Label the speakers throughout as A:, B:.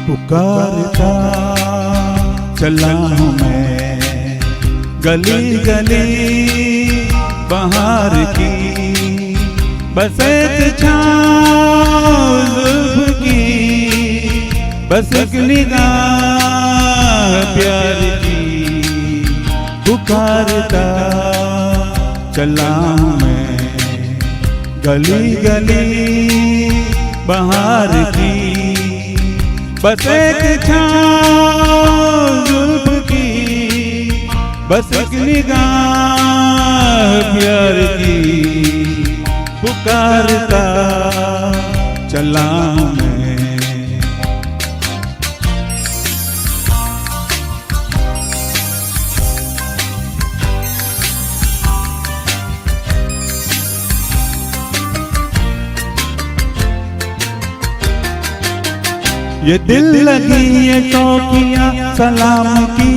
A: पुकारता चला हूँ मैं गली गली बहार की, बस एक छाँव जुल्फ की, बस एक निगाह प्यार की। पुकारता चला हूँ मैं गली गली बहार की, बस एक छाँव जुल्फ की, बस एक निगाह प्यार की। पुकारता चला हूँ मैं। ये दिल लगी ये चौकियां सलाम की,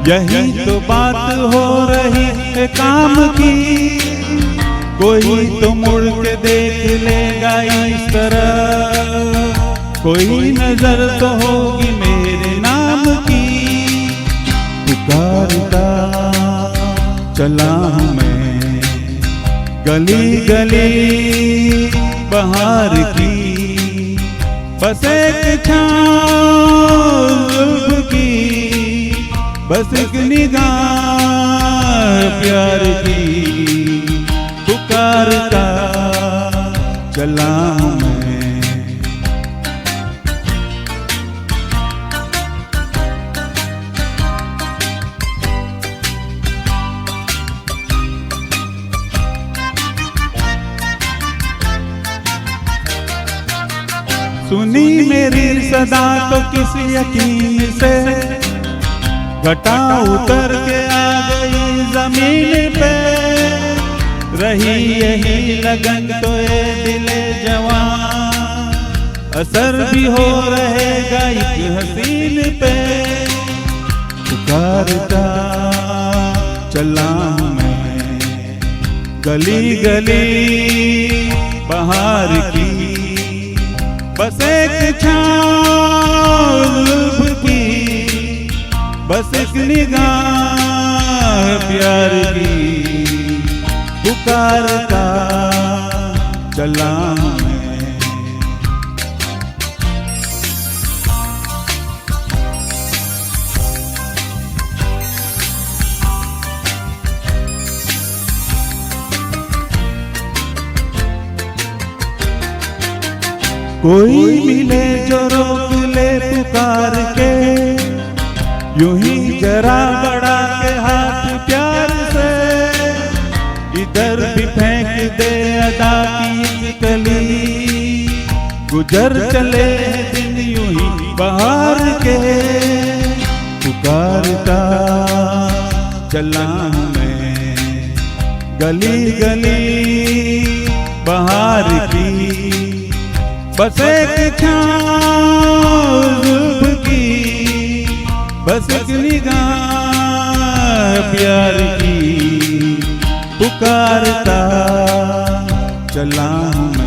A: यही तो बात हो रही है काम की। कोई तो मुड़ के देख लेगा इस तरह, कोई नजर तो होगी मेरे नाम की। पुकारता चला हूँ मैं गली गली बहार की, बस एक छाँव जुल्फ की, बस एक निगाह प्यार की। पुकारता चला हूँ मैं। सुनी मेरी सदा तो किस यकीन से, घटा उतर के आ गई जमीन पे। रही यही लगन तो ये दिले जवान, असर भी हो रहेगा एक हसीन पे। पुकारता चला हूँ मैं गली गली बहार की, बस एक छाँव जुल्फ की, बस एक निगाह प्यार की। पुकारता चला हूँ मैं। कोई मिले जो रोक ले पुकार के, यूं ही जरा बढ़ा के हाथ प्यार से। इधर भी फेंक दे अदा की एक कली, गुजर चले दिन यूं ही बहार के। पुकारता चला हूँ मैं गली गली बहार की, बस एक छाँव जुल्फ की, बस एक निगाह प्यार की। पुकारता चला हूँ मैं।